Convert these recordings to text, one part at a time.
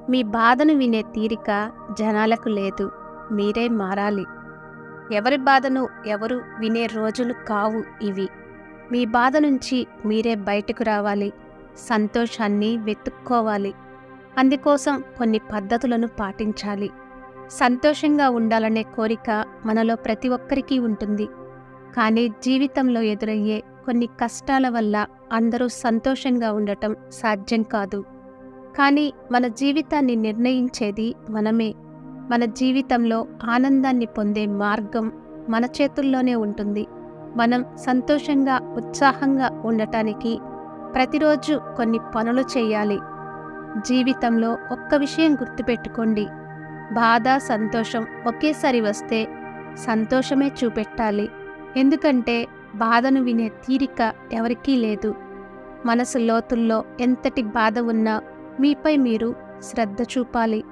మీ బాధను వినే తీరిక జనాలకు లేదు. మీరే మారాలి. ఎవరి బాధను ఎవరు వినే రోజులు కావు ఇవి. మీ బాధ నుంచి మీరే బయటకు రావాలి. సంతోషాన్ని వెతుక్కోవాలి. అందుకోసం కొన్ని పద్ధతులను పాటించాలి. సంతోషంగా ఉండాలనే కోరిక మనలో ప్రతి ఒక్కరికి ఉంటుంది. కానీ జీవితంలో ఎదురయ్యే కొన్ని కష్టాల వల్ల అందరూ సంతోషంగా ఉండటం సాధ్యం కాదు. కానీ మన జీవితాన్ని నిర్ణయించేది మనమే. మన జీవితంలో ఆనందాన్ని పొందే మార్గం మన చేతుల్లోనే ఉంటుంది. మనం సంతోషంగా ఉత్సాహంగా ఉండటానికి ప్రతిరోజు కొన్ని పనులు చేయాలి. జీవితంలో ఒక్క విషయం గుర్తుపెట్టుకోండి. బాధ సంతోషం ఒకేసారి వస్తే సంతోషమే చూపెట్టాలి. ఎందుకంటే బాధను వినే తీరిక ఎవరికీ లేదు. మనసు లోతుల్లో ఎంతటి బాధ ఉన్నా మీపై మీరు శ్రద్ధ చూపాలి.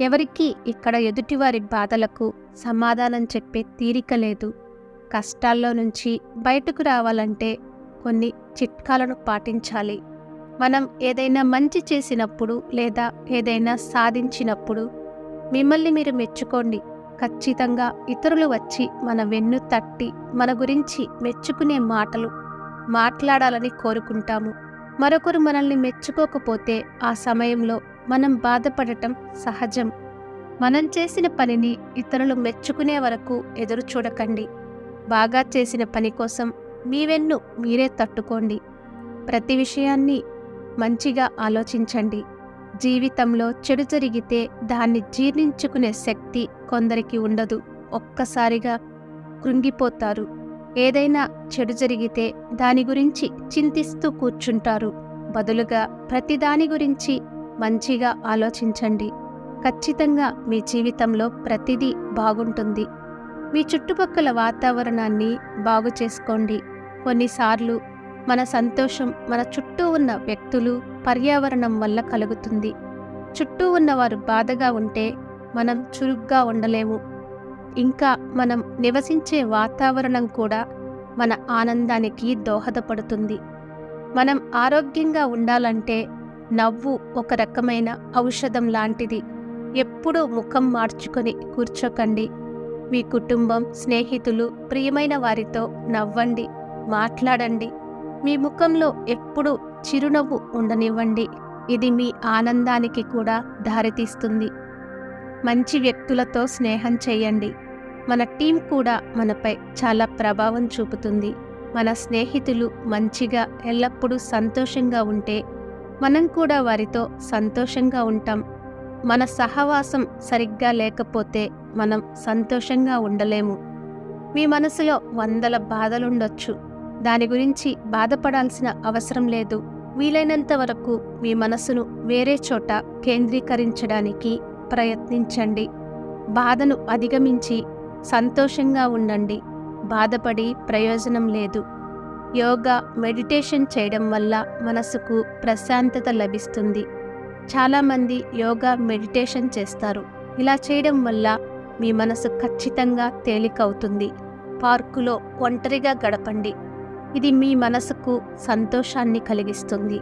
ఎవరికీ ఇక్కడ ఎదుటివారి బాధలకు సమాధానం చెప్పే తీరిక లేదు. కష్టాల్లో నుంచి బయటకు రావాలంటే కొన్ని చిట్కాలను పాటించాలి. మనం ఏదైనా మంచి చేసినప్పుడు లేదా ఏదైనా సాధించినప్పుడు మిమ్మల్ని మీరు మెచ్చుకోండి. ఖచ్చితంగా ఇతరులు వచ్చి మన వెన్ను తట్టి మన గురించి మెచ్చుకునే మాటలు మాట్లాడాలని కోరుకుంటాము. మరొకరు మనల్ని మెచ్చుకోకపోతే ఆ సమయంలో మనం బాధపడటం సహజం. మనం చేసిన పనిని ఇతరులు మెచ్చుకునే వరకు ఎదురు చూడకండి. బాగా చేసిన పని కోసం మీ వెన్ను మీరే తట్టుకోండి. ప్రతి విషయాన్ని మంచిగా ఆలోచించండి. జీవితంలో చెడు జరిగితే దాన్ని జీర్ణించుకునే శక్తి కొందరికి ఉండదు. ఒక్కసారిగా కృంగిపోతారు. ఏదైనా చెడు జరిగితే దాని గురించి చింతిస్తూ కూర్చుంటారు. బదులుగా ప్రతిదాని గురించి మంచిగా ఆలోచించండి. ఖచ్చితంగా మీ జీవితంలో ప్రతిదీ బాగుంటుంది. మీ చుట్టుపక్కల వాతావరణాన్ని బాగు చేసుకోండి. కొన్నిసార్లు మన సంతోషం మన చుట్టూ ఉన్న వ్యక్తులు పర్యావరణం వల్ల కలుగుతుంది. చుట్టూ ఉన్నవారు బాధగా ఉంటే మనం చురుగ్గా ఉండలేము. ఇంకా మనం నివసించే వాతావరణం కూడా మన ఆనందానికి దోహదపడుతుంది. మనం ఆరోగ్యంగా ఉండాలంటే నవ్వు ఒక రకమైన ఔషధం లాంటిది. ఎప్పుడూ ముఖం మార్చుకొని కూర్చోకండి. మీ కుటుంబం, స్నేహితులు, ప్రియమైన వారితో నవ్వండి, మాట్లాడండి. మీ ముఖంలో ఎప్పుడూ చిరునవ్వు ఉండనివ్వండి. ఇది మీ ఆనందానికి కూడా దారితీస్తుంది. మంచి వ్యక్తులతో స్నేహం చేయండి. మన టీం కూడా మనపై చాలా ప్రభావం చూపుతుంది. మన స్నేహితులు మంచిగా ఎల్లప్పుడూ సంతోషంగా ఉంటే మనం కూడా వారితో సంతోషంగా ఉంటాం. మన సహవాసం సరిగ్గా లేకపోతే మనం సంతోషంగా ఉండలేము. మీ మనసులో వందల బాధలుండొచ్చు. దాని గురించి బాధపడాల్సిన అవసరం లేదు. వీలైనంత వరకు మీ మనసును వేరే చోట కేంద్రీకరించడానికి ప్రయత్నించండి. బాధను అధిగమించి సంతోషంగా ఉండండి. బాధపడి ప్రయోజనం లేదు. యోగా, మెడిటేషన్ చేయడం వల్ల మనసుకు ప్రశాంతత లభిస్తుంది. చాలామంది యోగా, మెడిటేషన్ చేస్తారు. ఇలా చేయడం వల్ల మీ మనసు ఖచ్చితంగా తేలికవుతుంది. పార్కులో ఒంటరిగా గడపండి. ఇది మీ మనసుకు సంతోషాన్ని కలిగిస్తుంది.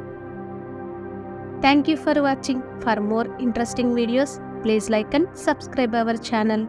Thank you for watching. For more interesting videos, please like and subscribe our channel.